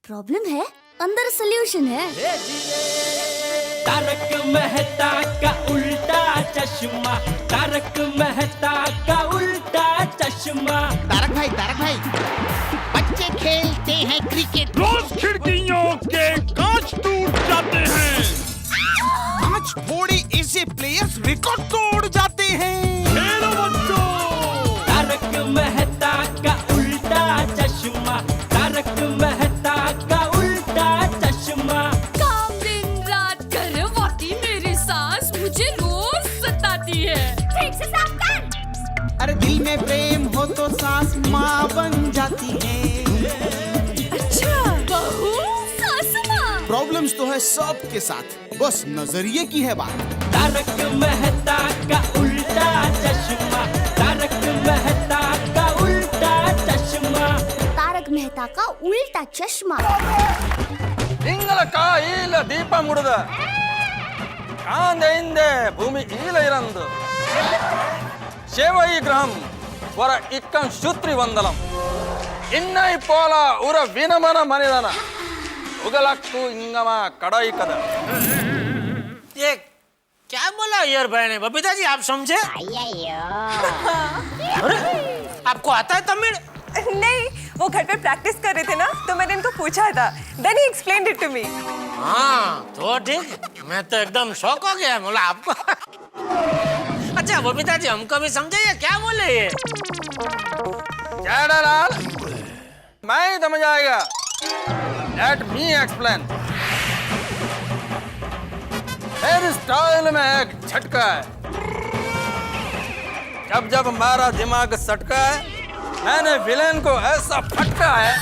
Problem है, अंदर solution है। तारक मेहता का उल्टा चश्मा, तारक मेहता का उल्टा चश्मा। तारक भाई, बच्चे खेलते हैं क्रिकेट, रोज खिड़कियों के कांच टूट जाते हैं, आज थोड़े ऐसे प्लेयर्स रिकॉर्ड तोड़ जाते हैं। खेलो बच्चों। तारक मेहता का उल्टा चश्मा, तारक मेहता का उल्टा चश्मा। काम दिन रात करवाती मेरी सास मुझे रोज सताती है। ठीक से साफ कर। अरे दिल में प्रेम हो तो सास माँ बन जाती है। अच्छा, बहू सास माँ। प्रॉब्लम्स तो है सबके साथ, बस नजरिए की है बात। तारक मेहता का उल्टा चश्मा, तारक मेहता का उल्टा चश्मा। तारक मेहता का उल्टा चश्मा। ತಿಂಗಳ ಈಲ ದೀಪ ಮುಡಿದ ಕಾಂದ ಹಿಂದೆ ಭೂಮಿ ಈಲ ಇರಂದು ಶೇವೈ ಗ್ರಹಂ ವರ ಇಕ್ಕಂ ಶೂತ್ರಿ ವಂದಲಂ ಇನ್ನೈ ಪೋಲ ಉರ ವಿನಮನ ಮನಿದನ ಉಗಲಕ್ಕು ಇಂಗಮ ಕಡಾಯಿ ಕದ। ये क्या बोला यार बहन है बबीता जी, आप समझे? अरे आपको आता है तमिल? नहीं, वो घर पे प्रैक्टिस कर रहे थे ना, तो मैंने इनको पूछा था। Then he explained it to me. हाँ तो ठीक, मैं तो एकदम शौक हो गया, बोला आपको। अच्छा बबीता जी, हमको भी समझाइए क्या बोले ये? जेठालाल मैं ही समझ आएगा। Let me explain. मेरी स्टाइल में एक झटका है, जब जब हमारा दिमाग सटका है मैंने विलेन को ऐसा फटका है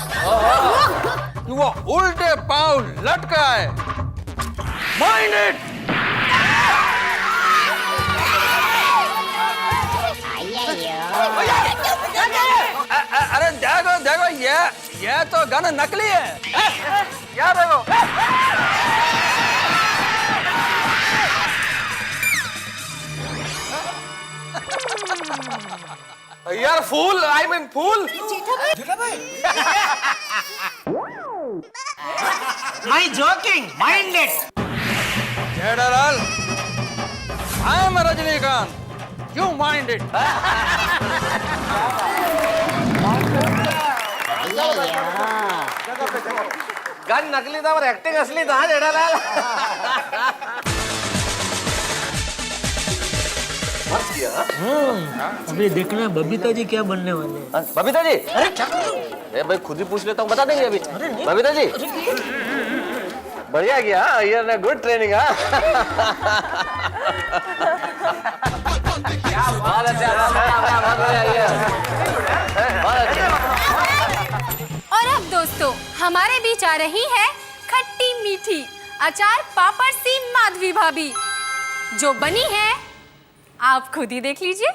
कि वो उल्टे पांव लटका है। Mind it. अरे देखो देखो, ये तो गन नकली है। क्या देखो, यार fool, I mean fool. My joking, mind it. Jethalal I am Rajinikanth, you mind it. Gun नकली था और एक्टिंग असली था जेठालाल। अभी देखना बबीता जी क्या बनने वाले हैं। बबीता जी, अरे क्या? ए भाई खुद ही पूछ लेता हूँ, बता देंगे अभी। बबीता जी बढ़िया किया, ये ने गुड ट्रेनिंग। बहुत अच्छा, और अब दोस्तों हमारे बीच आ रही है खट्टी मीठी अचार पापड़ सी माधवी भाभी, जो बनी है आप खुद ही देख लीजिए।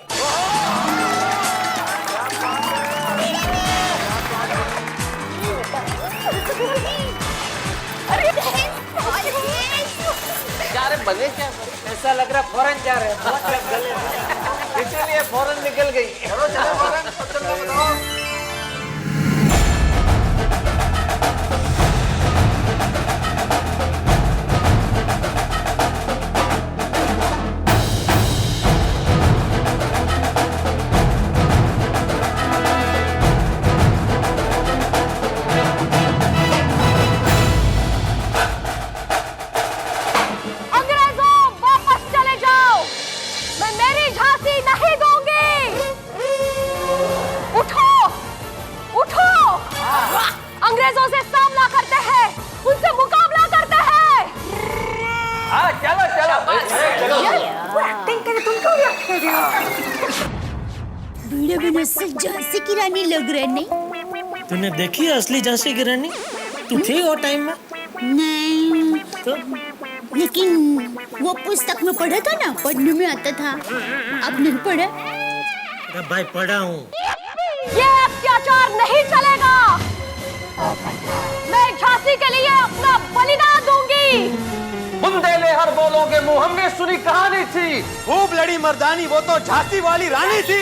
क्या रे बने क्या? ऐसा लग रहा फौरन जा रहे हैं, बहुत लग गले में। इसीलिए फौरन निकल गई। चलो चलो फौरन, चलो बताओ। अंग्रेजों से सामना करते हैं, उनसे मुकाबला करते हैं। हाँ चलो चलो वो एक्टिंग करे, तुम क्यों रिएक्ट कर रहे हो? वीडियो में से झांसी की रानी लग रहा है, नहीं? तूने देखी है असली झांसी की रानी? तू थी वो टाइम में? नहीं, तो लेकिन वो पुस्तक में पढ़ा था ना, पढ़ने में आता था। आपने पढ़ा? अरे भाई पढ़ा हूँ। ये अत्याचार नहीं चलेगा। मैं झांसी के लिए अपना बलिदान दूंगी। बुंदेले हर बोलों के मुंह हमने सुनी कहानी थी, खूब लड़ी मर्दानी, वो तो झांसी वाली रानी थी।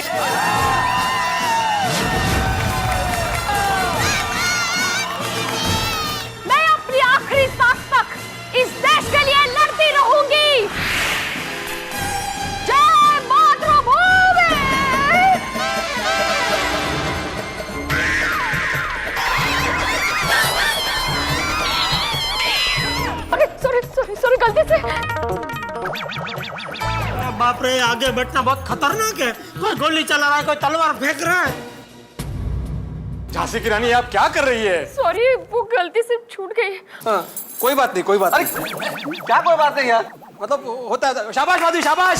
बाप रे, आगे बैठना बहुत खतरनाक है। कोई गोली चला रहा है, कोई तलवार फेंक रहा है। झांसी की रानी, आप क्या कर रही है? सॉरी, वो गलती से छूट गई। हाँ, कोई बात नहीं, कोई बात नहीं। क्या कोई बात नहीं यार, मतलब होता है। शाबाश माधवी, शाबाश।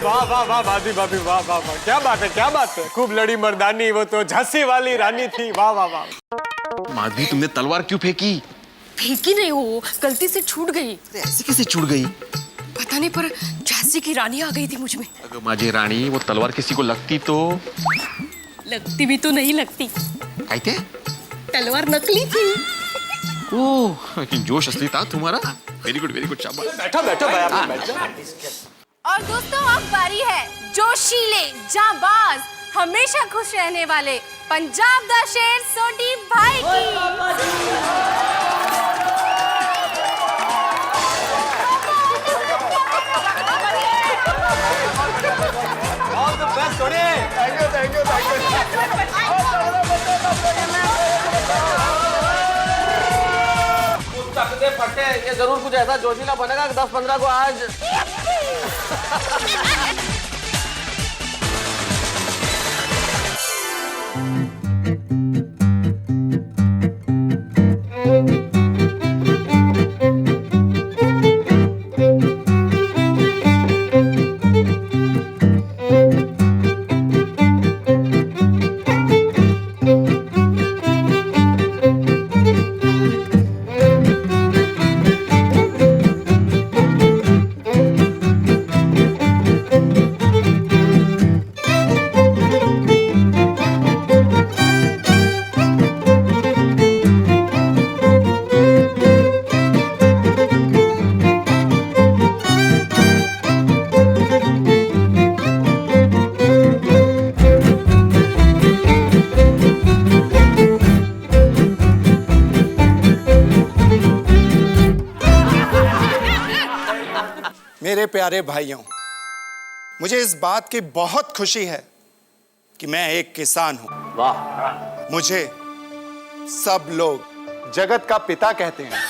वाह वाह वाह माधवी भाभी, वाह वाह वाह, क्या बात है, क्या बात है। खूब लड़ी मर्दानी, वो तो झांसी वाली रानी थी। वाह वाह वाह। माधवी, तुमने तलवार क्यों फेंकी? फेंकी नहीं, वो गलती से छूट गई। ऐसे कैसे छूट गई? पता नहीं, पर झांसी की रानी आ गई थी मुझ में। अगर माझी रानी वो तलवार किसी को लगती तो? लगती भी तो नहीं लगती, काय ते? तलवार नकली थी। ओह, लेकिन जोश असली था तुम्हारा। वेरी गुड, शाबाश। बैठो बैठो भाई, आप बैठो। और दोस्तों, अब बारी है जोशीले, जाबाज, हमेशा खुश रहने वाले पंजाब दा शेर सोटी भाई की। All the best Soni. Thank you, thank you, thank you. चकते फटे, ये जरूर कुछ ऐसा जोशीला बनेगा कि 10-15 को आज। मेरे प्यारे भाइयों, मुझे इस बात की बहुत खुशी है कि मैं एक किसान हूं। वाह। मुझे सब लोग जगत का पिता कहते हैं।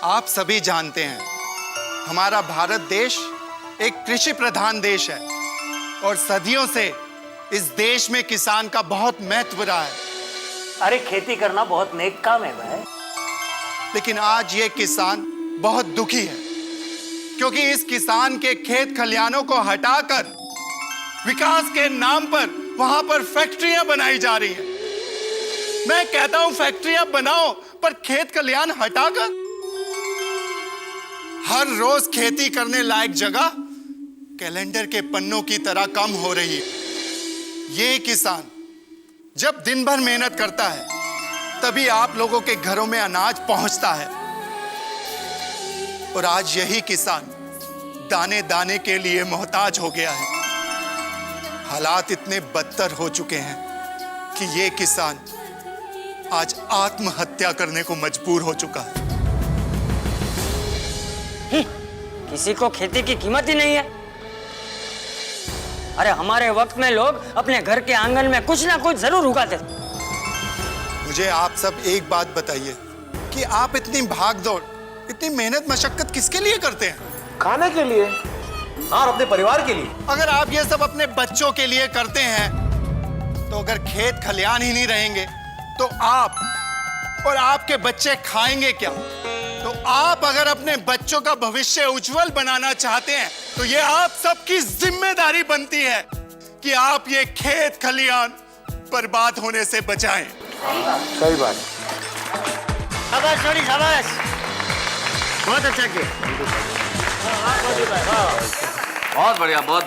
आप सभी जानते हैं, हमारा भारत देश एक कृषि प्रधान देश है और सदियों से इस देश में किसान का बहुत महत्व रहा है। अरे, खेती करना बहुत नेक काम है भाई। लेकिन आज ये किसान बहुत दुखी है क्योंकि इस किसान के खेत खलियानों को हटाकर विकास के नाम पर वहां पर फैक्ट्रियां बनाई जा रही हैं। मैं कहता हूं फैक्ट्रियां बनाओ, पर खेत खलियान हटाकर हर रोज खेती करने लायक जगह कैलेंडर के पन्नों की तरह कम हो रही है। ये किसान जब दिन भर मेहनत करता है, तभी आप लोगों के घरों में अनाज पहुंचता है। और आज यही किसान दाने दाने के लिए मोहताज हो गया है। हालात इतने बदतर हो चुके हैं कि ये किसान आज आत्महत्या करने को मजबूर हो चुका है। किसी को खेती की कीमत ही नहीं है। अरे, हमारे वक्त में लोग अपने घर के आंगन में कुछ ना कुछ जरूर उगाते थे। मुझे आप सब एक बात बताइए कि आप इतनी भागदौड़, इतनी मेहनत मशक्कत किसके लिए करते हैं? खाने के लिए और अपने परिवार के लिए। अगर आप ये सब अपने बच्चों के लिए करते हैं, तो अगर खेत खलियान ही नहीं रहेंगे तो आप और आपके बच्चे खाएंगे क्या? तो आप अगर अपने बच्चों का भविष्य उज्जवल बनाना चाहते हैं, तो ये आप सबकी जिम्मेदारी बनती है कि आप ये खेत खलियान बर्बाद होने से बचाएं। सही बात। शाबाश छोड़ी, शाबाश, बहुत अच्छा किया। बहुत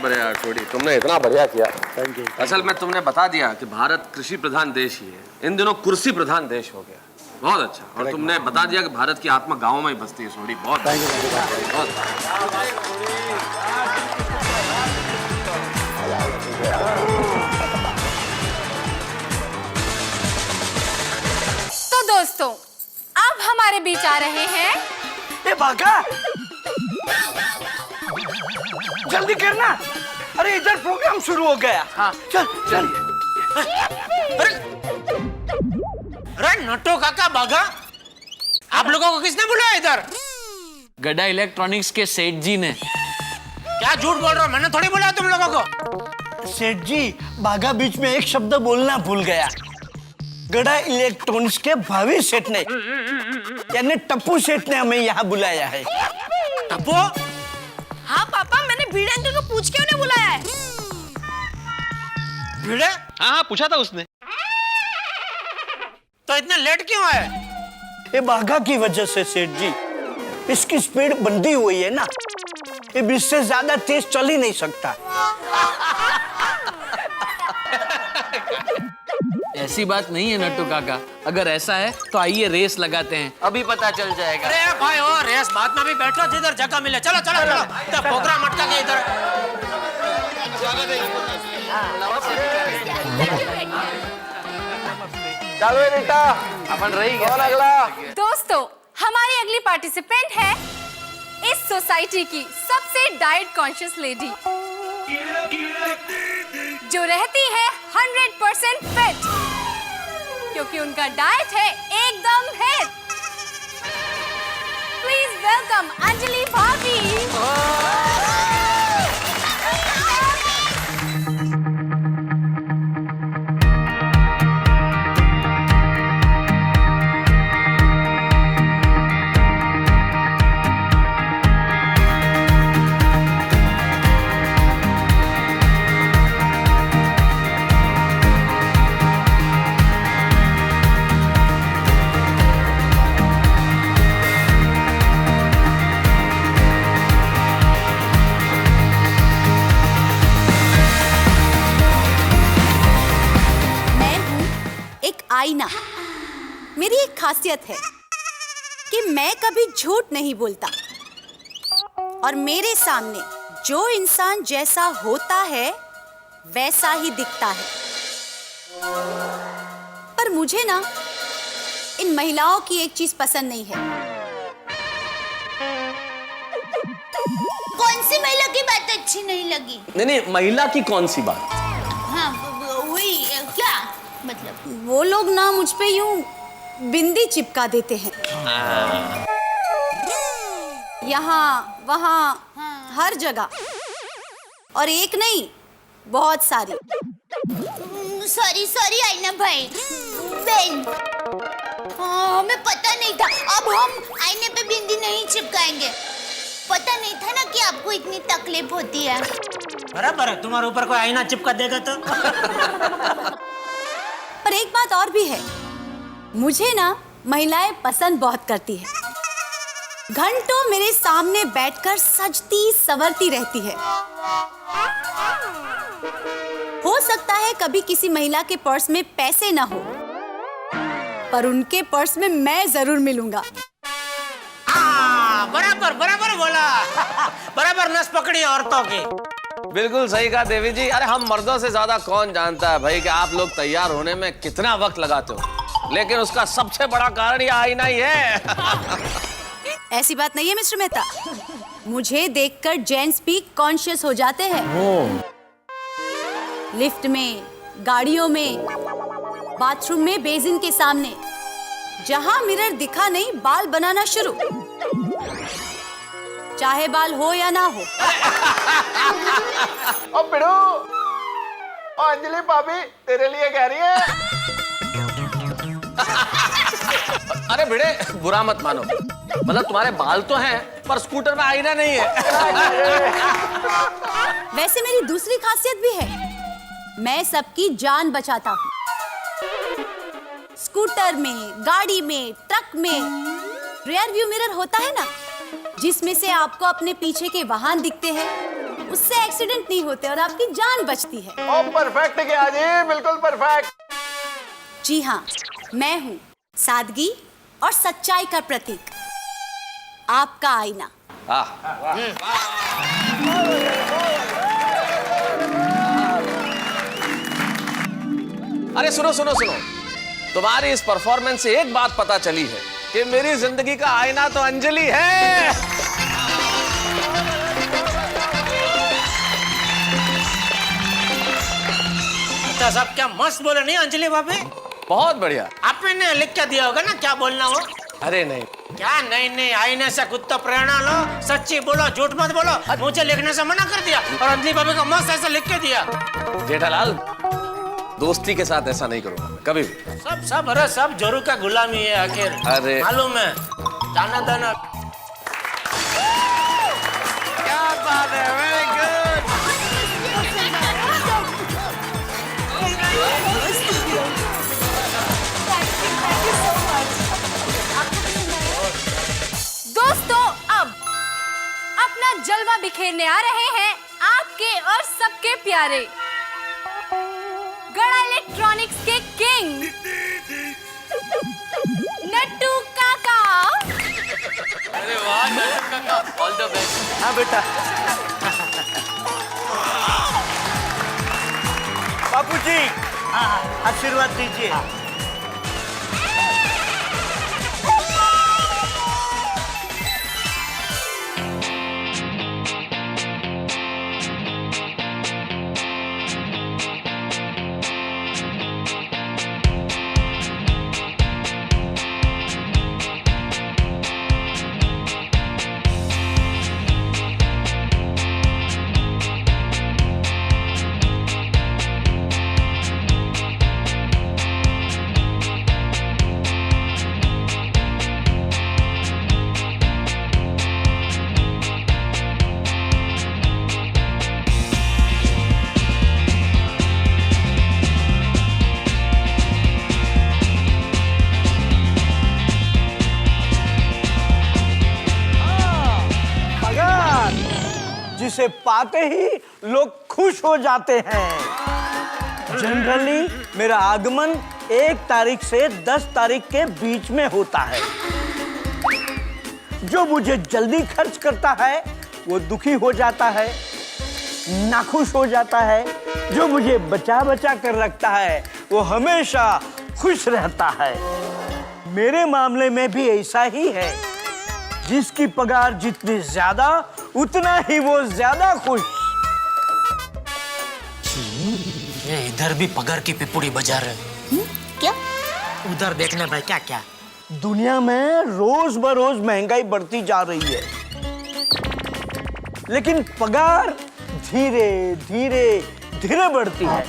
बढ़िया छोड़ी, तुमने इतना बढ़िया किया। Thank you. असल में तुमने बता दिया कि भारत कृषि प्रधान देश ही है। इन दिनों कुर्सी प्रधान देश हो गया। बहुत अच्छा। और तुमने बता दिया कि भारत की आत्मा गाँव में ही बसती है। छोड़ी, बहुत बहुत। तो दोस्तों, अब हमारे बीच आ रहे हैं। ए भागा, जल्दी करना। अरे, इधर प्रोग्राम शुरू हो गया। हाँ, चल चल। अरे, अरे नट्टू काका बागा, आप लोगों को किसने बुलाया इधर? गड्ढा इलेक्ट्रॉनिक्स के सेठ जी ने। क्या झूठ बोल रहे हो? मैंने थोड़ी बुलाया तुम लोगों को। सेठ जी, बागा बीच में एक शब्द बोलना भूल गया। गड़ा इलेक्ट्रॉनिक्स के भावी सेठ ने, यानी टप्पू सेठ ने हमें यहाँ बुलाया है। टप्पू? हाँ पापा, मैंने भिड़े अंकल को पूछ के उन्हें बुलाया है। भिड़े? हाँ पूछा था उसने। तो इतने लेट क्यों आए? ये बागा की वजह से सेठ जी, इसकी स्पीड बंधी हुई है ना, ये इससे ज्यादा तेज चल ही नहीं सकता। ऐसी बात नहीं है नट्टू काका, अगर ऐसा है तो आइए रेस लगाते हैं, अभी पता चल जाएगा। अरे भाई ओ रेस बाद में भी बैठो जिधर जगह मिले। चलो चलो चलो, तो प्रोग्राम अटका के इधर। चलो बेटा, अपन रही कौन अगला? दोस्तों, हमारी अगली पार्टिसिपेंट है इस सोसाइटी की सबसे डाइट कॉन्शियस लेडी, जो रहती है 100% फिट, क्योंकि उनका डाइट है एकदम हिट। प्लीज वेलकम अंजलि भाभी। आईना। मेरी एक खासियत है कि मैं कभी झूठ नहीं बोलता, और मेरे सामने जो इंसान जैसा होता है वैसा ही दिखता है। पर मुझे ना इन महिलाओं की एक चीज पसंद नहीं है। कौन सी महिला की बात अच्छी नहीं लगी? नहीं, महिला की कौन सी बात? हाँ वही, क्या मतलब वो लोग ना मुझ पे यूं बिंदी चिपका देते हैं, यहाँ वहाँ हर जगह, और एक नहीं बहुत सारी। सॉरी आईना भाई बहन, हमें पता नहीं था। अब हम आईने पे बिंदी नहीं चिपकाएंगे। पता नहीं था ना कि आपको इतनी तकलीफ होती है। बराबर है, तुम्हारे ऊपर कोई आईना चिपका देगा तो। पर एक बात और भी है, मुझे ना महिलाएं पसंद बहुत करती है। घंटों मेरे सामने बैठकर सजती संवरती रहती है। हो सकता है कभी किसी महिला के पर्स में पैसे ना हो, पर उनके पर्स में मैं जरूर मिलूंगा। बराबर बराबर बोला। बराबर नस पकड़ी औरतों की। बिल्कुल सही कहा देवी जी। अरे हम मर्दों से ज्यादा कौन जानता है भाई कि आप लोग तैयार होने में कितना वक्त लगाते हो, लेकिन उसका सबसे बड़ा कारण ये आईना ही है। ऐसी बात नहीं है मिस्टर मेहता, मुझे देखकर जेंट्स भी कॉन्शियस हो जाते हैं। लिफ्ट में, गाड़ियों में, बाथरूम में, बेसिन के सामने, जहां मिरर दिखा नहीं बाल बनाना शुरू, चाहे बाल हो या ना हो। ओ बिड़ू, ओ अंजलि भाभी तेरे लिए कह रही है। अरे भिड़े, बुरा मत मानो, मतलब तुम्हारे बाल तो हैं पर स्कूटर में आईना नहीं है। वैसे मेरी दूसरी खासियत भी है, मैं सबकी जान बचाता हूँ। स्कूटर में, गाड़ी में, ट्रक में रियर व्यू मिरर होता है ना, जिसमें से आपको अपने पीछे के वाहन दिखते हैं, उससे एक्सीडेंट नहीं होते और आपकी जान बचती है। ओ परफेक्ट क्या जी, बिल्कुल परफेक्ट। जी हाँ, मैं हूँ सादगी और सच्चाई का प्रतीक, आपका आईना। अरे सुनो सुनो सुनो, तुम्हारी इस परफॉर्मेंस से एक बात पता चली है कि मेरी जिंदगी का आईना तो अंजलि है। अच्छा साहब, क्या मस्त बोले नहीं अंजलि भाभी? बहुत बढ़िया। आपने लिख के दिया होगा ना क्या बोलना हो? अरे नहीं, क्या नहीं नहीं, आईने से खुद तो प्रेरणा लो, सच्ची बोलो, झूठ मत बोलो। मुझे लिखने से मना कर दिया और अंजलि भाभी को मस्त ऐसा लिख के दिया। जेठालाल, दोस्ती के साथ ऐसा नहीं करूंगा मैं कभी भी। सब अरे सब जोरू का गुलामी है आखिर। अरे मालूम है, जाना दाना। क्या बात है, वेरी गुड। दोस्तों, अब अपना जलवा बिखेरने आ रहे हैं आपके और सबके प्यारे गड़ा इलेक्ट्रॉनिक्स के किंग नट्टू काका। अरे वाह नट्टू काका, ऑल द बेस्ट। हाँ बेटा। बापूजी, आशीर्वाद दीजिए। जिसे पाते ही लोग खुश हो जाते हैं। जनरली मेरा आगमन 1 तारीख से 10 तारीख के बीच में होता है। जो मुझे जल्दी खर्च करता है वो दुखी हो जाता है, नाखुश हो जाता है। जो मुझे बचा बचा कर रखता है वो हमेशा खुश रहता है। मेरे मामले में भी ऐसा ही है। जिसकी पगार जितनी ज्यादा उतना ही वो ज्यादा खुश। ये इधर भी पगार की पिपुड़ी बजा रहे। क्या? उधर देखना भाई, क्या क्या दुनिया में रोज बरोज महंगाई बढ़ती जा रही है, लेकिन पगार धीरे धीरे धीरे बढ़ती है।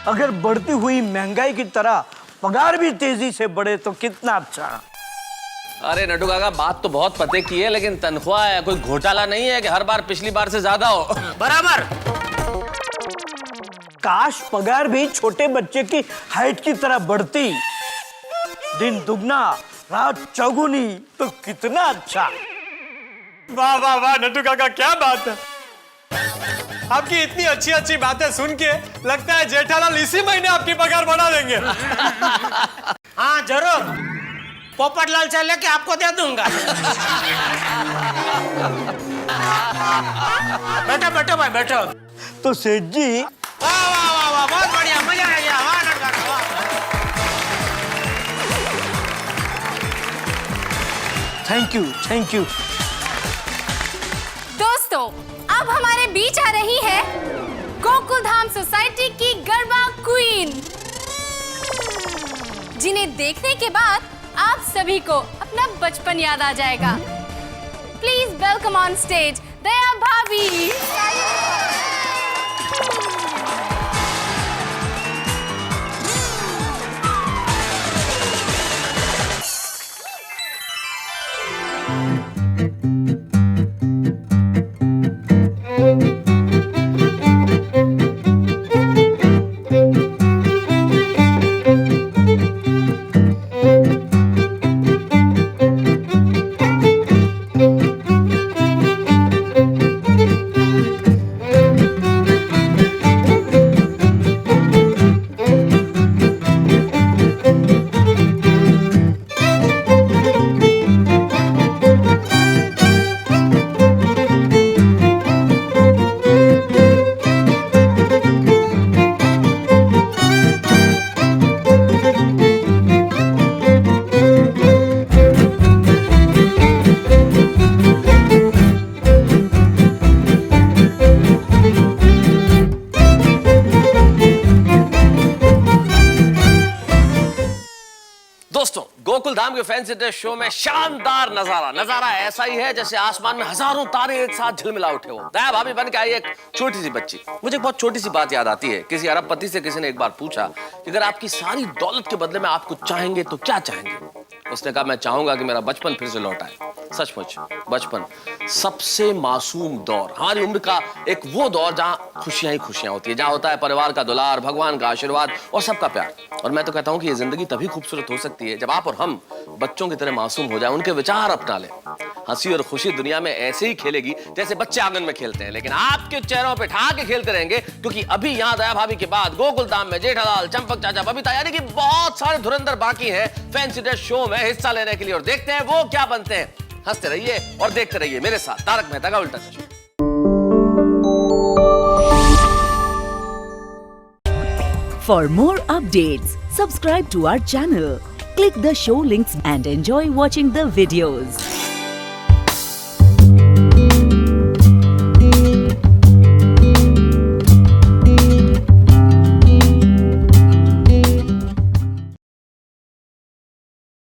अगर बढ़ती हुई महंगाई की तरह पगार भी तेजी से बढ़े तो कितना अच्छा। अरे नट्टू काका, बात तो बहुत पते की है, लेकिन तनख्वाह है, कोई घोटाला नहीं है कि हर बार पिछली बार से ज्यादा हो। बराबर। काश पगार भी छोटे बच्चे की हाइट की तरह बढ़ती। दिन दुगना रात चौगुनी तो कितना अच्छा। वाह वाह वाह नट्टू काका, क्या बात है। आपकी इतनी अच्छी अच्छी बातें सुन के लगता है जेठालाल इसी महीने आपकी पगार बढ़ा देंगे। हाँ जरूर, पोपटलाल से लेके आपको दे दूंगा। बैठो बैठो भाई बैठो। तो सेठ जी, वाह वाह वाह वाह, बहुत बढ़िया, मजा आ गया। वाह नट्टू काका, वाह। Thank you thank you. दोस्तों, अब हमारे बीच आ रही है गोकुलधाम सोसाइटी की गरबा क्वीन, जिन्हें देखने के बाद आप सभी को अपना बचपन याद आ जाएगा। प्लीज वेलकम ऑन स्टेज दया भाभी। शाम के फैंसी ड्रेस शो में शानदार नजारा ऐसा ही है जैसे आसमान में हजारों तारे एक साथ झिलमिला उठे हो। दया भाभी बन के आई एक छोटी सी बच्ची। मुझे एक बहुत छोटी सी बात याद आती है। किसी अरबपति से किसी ने एक बार पूछा कि अगर आपकी सारी दौलत के बदले में आप कुछ चाहेंगे तो क्या चाहेंगे? उसने कहा, मैं चाहूंगा कि मेरा बचपन फिर से लौट आए। सचमुच बचपन सबसे मासूम दौर, हमारी उम्र का एक वो दौर जहां खुशियां ही खुशियां होती है, जहां होता है परिवार का दुलार, भगवान का आशीर्वाद और सबका प्यार। और मैं तो कहता हूं कि ये जिंदगी तभी खूबसूरत हो सकती है जब आप और हम बच्चों की तरह मासूम हो जाए, उनके विचार अपना लें। हंसी और खुशी दुनिया में ऐसे ही खेलेगी जैसे बच्चे आंगन में खेलते हैं, लेकिन आपके चेहरों पे ठा के खेलते रहेंगे, क्योंकि अभी यहाँ दया भाभी के बाद गोकुल धाम में जेठालाल, चंपक चाचा, बबीता यानी कि बहुत सारे धुरंधर बाकी हैं फैंसी ड्रेस शो में हिस्सा लेने के लिए। और देखते हैं वो क्या बनते हैं। हंसते रहिए और देखते रहिए मेरे साथ तारक मेहता का उल्टा चश्मा। For more updates, subscribe to our channel, click the show links and enjoy watching the videos.